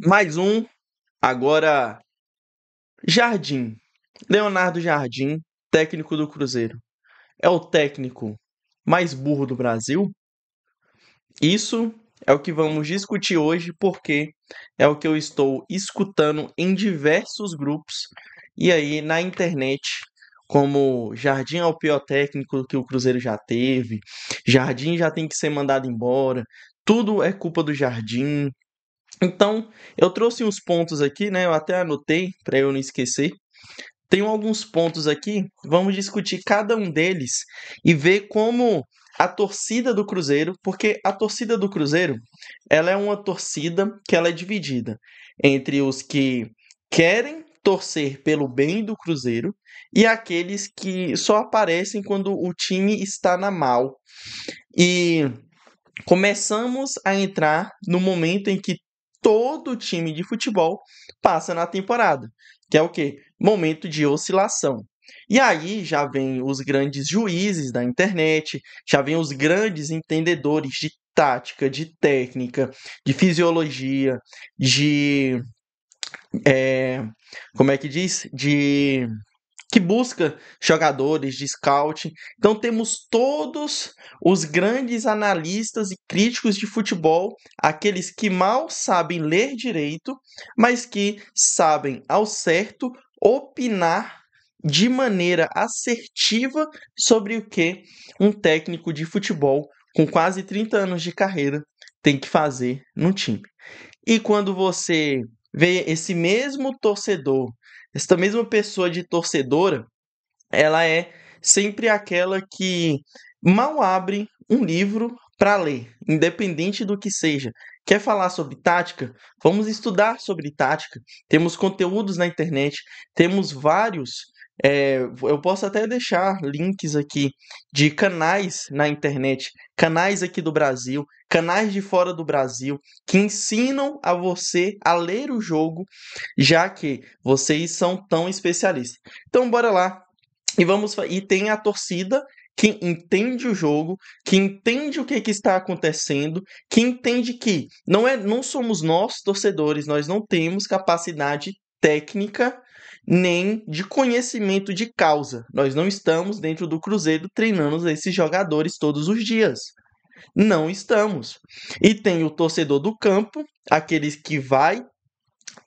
Mais um, agora Jardim. Leonardo Jardim, técnico do Cruzeiro. É o técnico mais burro do Brasil? Isso é o que vamos discutir hoje, porque é o que eu estou escutando em diversos grupos e aí na internet, como Jardim é o pior técnico que o Cruzeiro já teve, Jardim já tem que ser mandado embora, tudo é culpa do Jardim. Então, eu trouxe uns pontos aqui, né? Eu até anotei para eu não esquecer. Tenho alguns pontos aqui, vamos discutir cada um deles e ver como a torcida do Cruzeiro, porque a torcida do Cruzeiro, ela é uma torcida que ela é dividida entre os que querem torcer pelo bem do Cruzeiro e aqueles que só aparecem quando o time está na mal. E começamos a entrar no momento em que todo time de futebol passa na temporada, que é o quê? Momento de oscilação. E aí já vem os grandes juízes da internet, já vem os grandes entendedores de tática, de técnica, de fisiologia, de como é que diz? De que busca jogadores de scouting. Então temos todos os grandes analistas e críticos de futebol, aqueles que mal sabem ler direito, mas que sabem ao certo opinar de maneira assertiva sobre o que um técnico de futebol com quase 30 anos de carreira tem que fazer no time. E quando você vê esse mesmo torcedor, essa mesma pessoa de torcedora, ela é sempre aquela que mal abre um livro para ler, independente do que seja. Quer falar sobre tática? Vamos estudar sobre tática. Temos conteúdos na internet, temos vários. Eu posso até deixar links aqui de canais na internet, canais aqui do Brasil, canais de fora do Brasil, que ensinam a você a ler o jogo, já que vocês são tão especialistas. Então, bora lá. E tem a torcida que entende o jogo, que entende o que está acontecendo, que entende que não somos nós torcedores, nós não temos capacidade técnica nem de conhecimento de causa. Nós não estamos dentro do Cruzeiro treinando esses jogadores todos os dias. Não estamos. E tem o torcedor do campo, aqueles que vai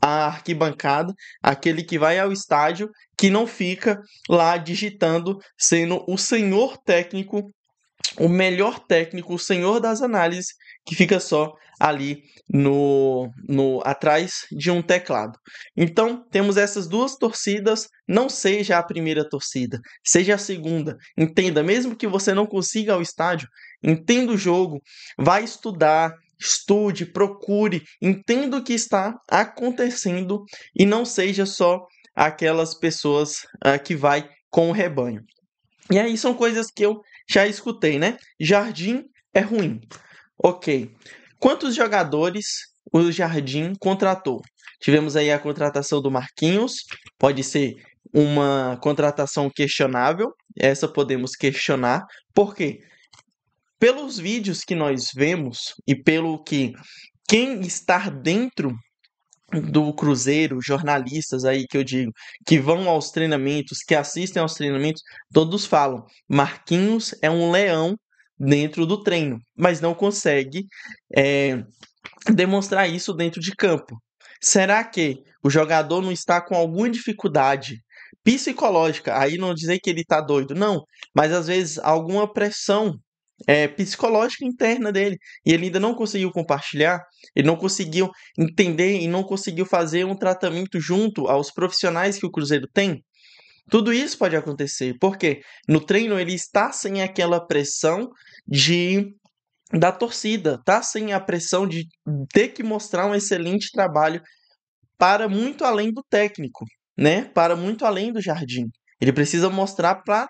à arquibancada, aquele que vai ao estádio, que não fica lá digitando, sendo o senhor técnico, o melhor técnico, o senhor das análises, que fica só ali no atrás de um teclado. Então, temos essas duas torcidas, não seja a primeira torcida, seja a segunda. Entenda, mesmo que você não consiga ir ao estádio, entenda o jogo, vai estudar, estude, procure, entenda o que está acontecendo e não seja só aquelas pessoas que vai com o rebanho. E aí são coisas que eu já escutei, né? Jardim é ruim. Ok. Quantos jogadores o Jardim contratou? Tivemos aí a contratação do Marquinhos, pode ser uma contratação questionável, essa podemos questionar. Por quê? Pelos vídeos que nós vemos e pelo que quem está dentro do Cruzeiro, jornalistas aí que eu digo, que vão aos treinamentos, que assistem aos treinamentos, todos falam: Marquinhos é um leão dentro do treino, mas não consegue é, demonstrar isso dentro de campo. Será que o jogador não está com alguma dificuldade psicológica? Aí não dizer que ele está doido, não, mas às vezes alguma pressão psicológica interna dele e ele ainda não conseguiu compartilhar, ele não conseguiu entender e não conseguiu fazer um tratamento junto aos profissionais que o Cruzeiro tem. Tudo isso pode acontecer, porque no treino ele está sem aquela pressão de da torcida, tá sem a pressão de ter que mostrar um excelente trabalho para muito além do técnico, né? Para muito além do Jardim. Ele precisa mostrar para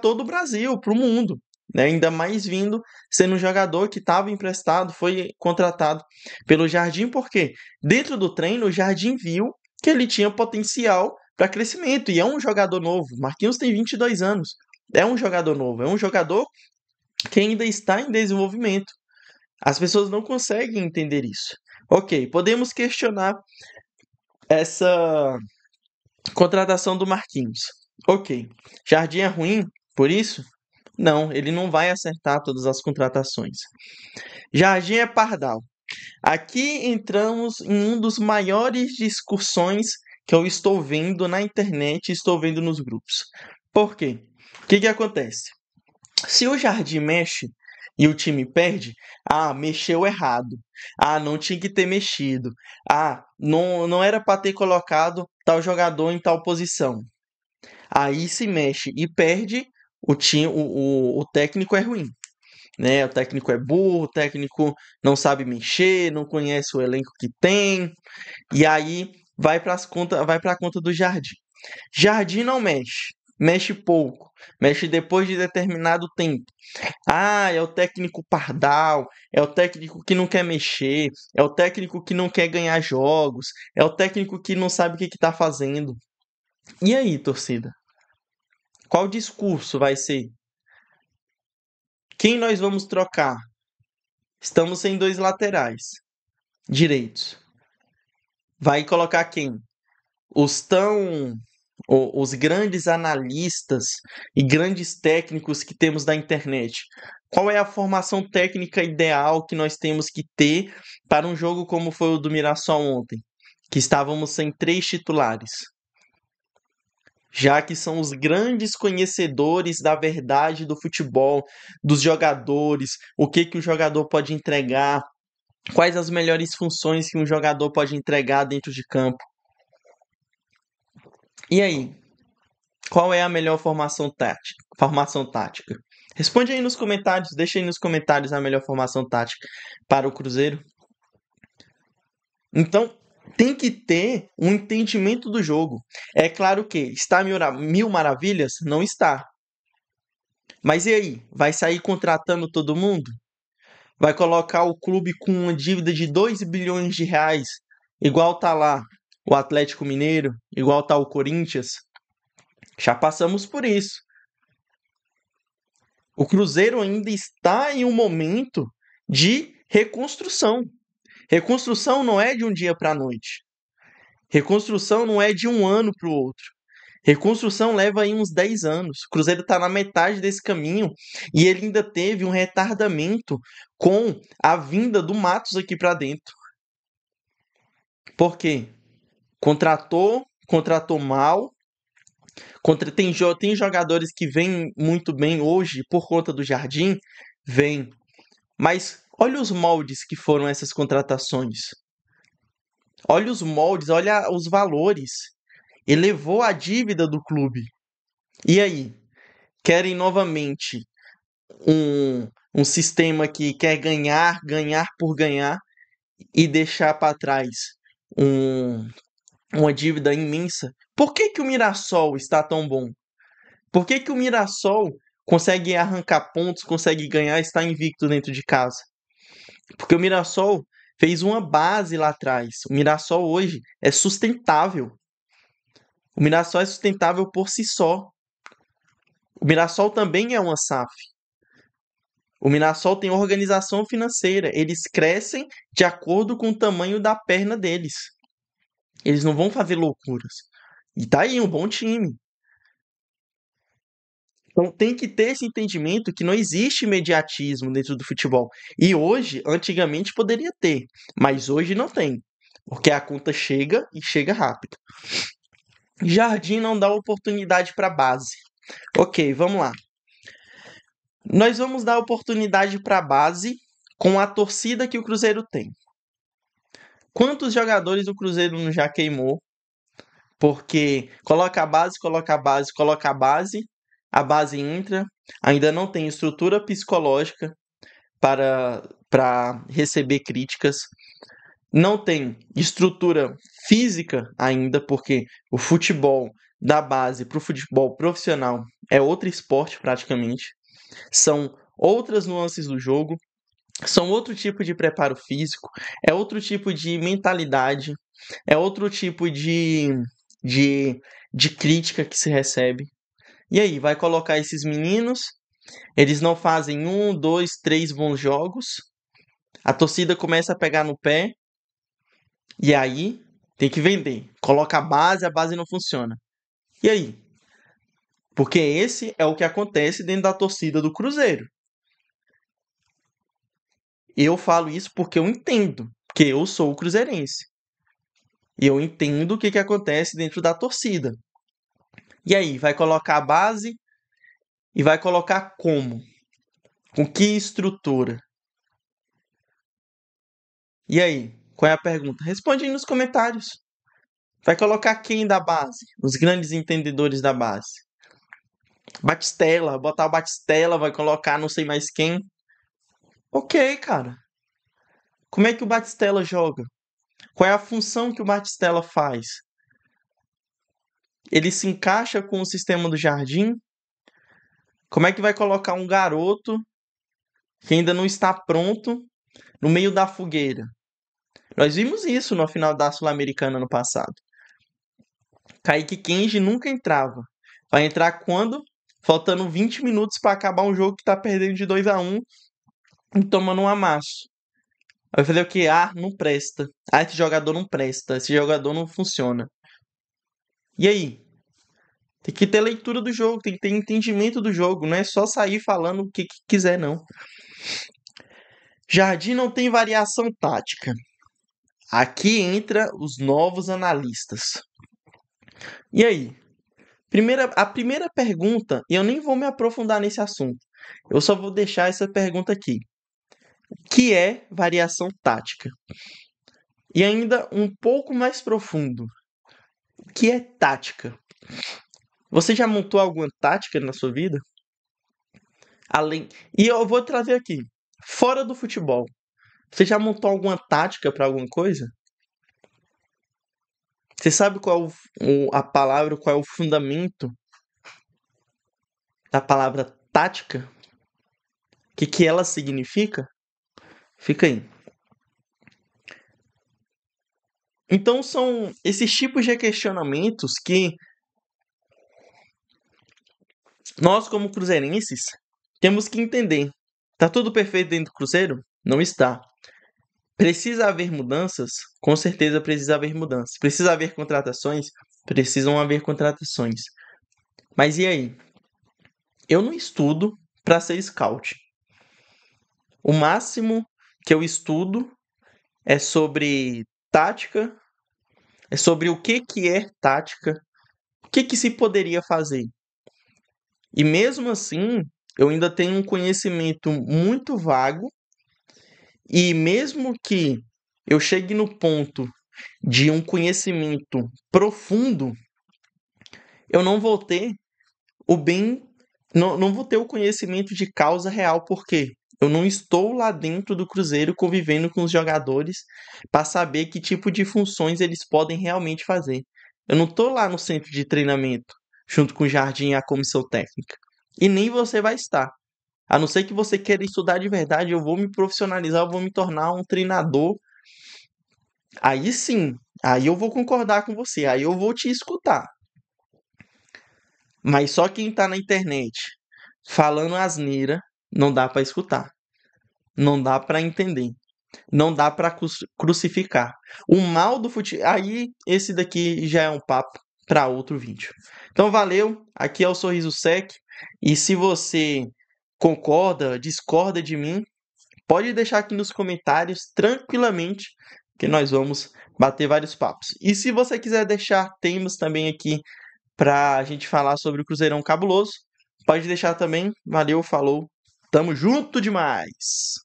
todo o Brasil, para o mundo, né? Ainda mais vindo sendo um jogador que estava emprestado, foi contratado pelo Jardim, porque dentro do treino o Jardim viu que ele tinha potencial para crescimento e é um jogador novo. Marquinhos tem 22 anos, é um jogador novo, é um jogador que ainda está em desenvolvimento. As pessoas não conseguem entender isso. Ok, podemos questionar essa contratação do Marquinhos. Ok. Jardim é ruim por isso? Não, ele não vai acertar todas as contratações. Jardim é pardal. Aqui entramos em um dos maiores discussões que eu estou vendo na internet e estou vendo nos grupos. Por quê? O que acontece? Se o Jardim mexe e o time perde, mexeu errado. Não tinha que ter mexido. Não era para ter colocado tal jogador em tal posição. Aí se mexe e perde, o técnico é ruim. Né? O técnico é burro, o técnico não sabe mexer, não conhece o elenco que tem, e aí vai para a conta do Jardim. Jardim não mexe, mexe pouco, mexe depois de determinado tempo. É o técnico pardal, é o técnico que não quer mexer, é o técnico que não quer ganhar jogos, é o técnico que não sabe o que está fazendo. E aí, torcida? Qual discurso vai ser? Quem nós vamos trocar? Estamos sem dois laterais direitos. Vai colocar quem? Os grandes analistas e grandes técnicos que temos da internet. Qual é a formação técnica ideal que nós temos que ter para um jogo como foi o do Mirassol ontem, que estávamos sem 3 titulares? Já que são os grandes conhecedores da verdade do futebol, dos jogadores, o que o jogador pode entregar, quais as melhores funções que um jogador pode entregar dentro de campo. E aí, qual é a melhor formação tática? Responde aí nos comentários, deixa aí nos comentários a melhor formação tática para o Cruzeiro. Então, tem que ter um entendimento do jogo. É claro que está mil maravilhas? Não está. Mas e aí? Vai sair contratando todo mundo? Vai colocar o clube com uma dívida de 2 bilhões de reais, igual tá lá o Atlético Mineiro, igual tá o Corinthians? Já passamos por isso. O Cruzeiro ainda está em um momento de reconstrução. Reconstrução não é de um dia para a noite. Reconstrução não é de um ano para o outro. Reconstrução leva aí uns 10 anos. O Cruzeiro está na metade desse caminho e ele ainda teve um retardamento com a vinda do Matos aqui para dentro. Por quê? Contratou mal. Tem jogadores que vêm muito bem hoje por conta do Jardim, vem. Mas olha os moldes que foram essas contratações. Olha os moldes, olha os valores. Elevou a dívida do clube. E aí? Querem novamente um sistema que quer ganhar por ganhar e deixar para trás um, uma dívida imensa? Por que o Mirassol está tão bom? Por que o Mirassol consegue arrancar pontos, consegue ganhar e está invicto dentro de casa? Porque o Mirassol fez uma base lá atrás. O Mirassol hoje é sustentável. O Mirassol é sustentável por si só. O Mirassol também é uma SAF. O Mirassol tem organização financeira. Eles crescem de acordo com o tamanho da perna deles. Eles não vão fazer loucuras. E tá aí um bom time. Então tem que ter esse entendimento que não existe imediatismo dentro do futebol. E hoje, antigamente poderia ter, mas hoje não tem. Porque a conta chega e chega rápido. Jardim não dá oportunidade para base. Ok, vamos lá. Nós vamos dar oportunidade para base com a torcida que o Cruzeiro tem. Quantos jogadores o Cruzeiro não já queimou? Porque coloca a base, coloca a base, coloca a base entra, ainda não tem estrutura psicológica para receber críticas, não tem estrutura física ainda, porque o futebol da base para o futebol profissional é outro esporte praticamente, são outras nuances do jogo, são outro tipo de preparo físico, é outro tipo de mentalidade, é outro tipo de, de crítica que se recebe. E aí, vai colocar esses meninos, eles não fazem 1, 2, 3 bons jogos, a torcida começa a pegar no pé, E aí, tem que vender. Coloca a base não funciona. E aí? Porque esse é o que acontece dentro da torcida do Cruzeiro. Eu falo isso porque eu entendo, porque eu sou cruzeirense. E eu entendo o que, que acontece dentro da torcida. E aí, vai colocar a base e vai colocar como? Com que estrutura? E aí, qual é a pergunta? Responde aí nos comentários. Vai colocar quem da base? Os grandes entendedores da base. Batistella, botar o Batistella, vai colocar não sei mais quem. Ok, cara. Como é que o Batistella joga? Qual é a função que o Batistella faz? Ele se encaixa com o sistema do Jardim? Como é que vai colocar um garoto que ainda não está pronto no meio da fogueira? Nós vimos isso no final da Sul-Americana no passado. Kaique Kenji nunca entrava. Vai entrar quando? Faltando 20 minutos para acabar um jogo que está perdendo de 2-1 e tomando um amasso. Aí eu falei o quê? Ah, não presta. Ah, esse jogador não presta. Esse jogador não funciona. E aí? Tem que ter leitura do jogo, tem que ter entendimento do jogo. Não é só sair falando o que quiser, não. Jardim não tem variação tática. Aqui entra os novos analistas. E aí? A primeira pergunta, e eu nem vou me aprofundar nesse assunto. Eu só vou deixar essa pergunta aqui. O que é variação tática? E ainda um pouco mais profundo. O que é tática? Você já montou alguma tática na sua vida? Além. E eu vou trazer aqui. Fora do futebol. Você já montou alguma tática para alguma coisa? Você sabe qual a palavra, qual é o fundamento da palavra tática? O que ela significa? Fica aí. Então são esses tipos de questionamentos que nós, como cruzeirenses, temos que entender. Tá tudo perfeito dentro do Cruzeiro? Não está. Precisa haver mudanças? Com certeza precisa haver mudanças. Precisa haver contratações? Precisam haver contratações. Mas e aí? Eu não estudo para ser scout. O máximo que eu estudo é sobre tática, é sobre o que é tática, o que se poderia fazer. E mesmo assim, eu ainda tenho um conhecimento muito vago, e mesmo que eu chegue no ponto de um conhecimento profundo, eu não vou ter o bem, não vou ter o conhecimento de causa real, porque eu não estou lá dentro do Cruzeiro convivendo com os jogadores para saber que tipo de funções eles podem realmente fazer. Eu não estou lá no centro de treinamento, junto com o Jardim e a comissão técnica. E nem você vai estar. A não ser que você queira estudar de verdade, eu vou me profissionalizar, eu vou me tornar um treinador. Aí sim, aí eu vou concordar com você, aí eu vou te escutar. Mas só quem tá na internet falando asneira não dá pra escutar. Não dá pra entender. Não dá pra crucificar. O mal do futebol. Aí esse daqui já é um papo pra outro vídeo. Então valeu. Aqui é o Sorriso Sec. E se você concorda, discorda de mim, pode deixar aqui nos comentários tranquilamente que nós vamos bater vários papos. E se você quiser deixar temas também aqui pra gente falar sobre o Cruzeirão Cabuloso, pode deixar também. Valeu, falou. Tamo junto demais.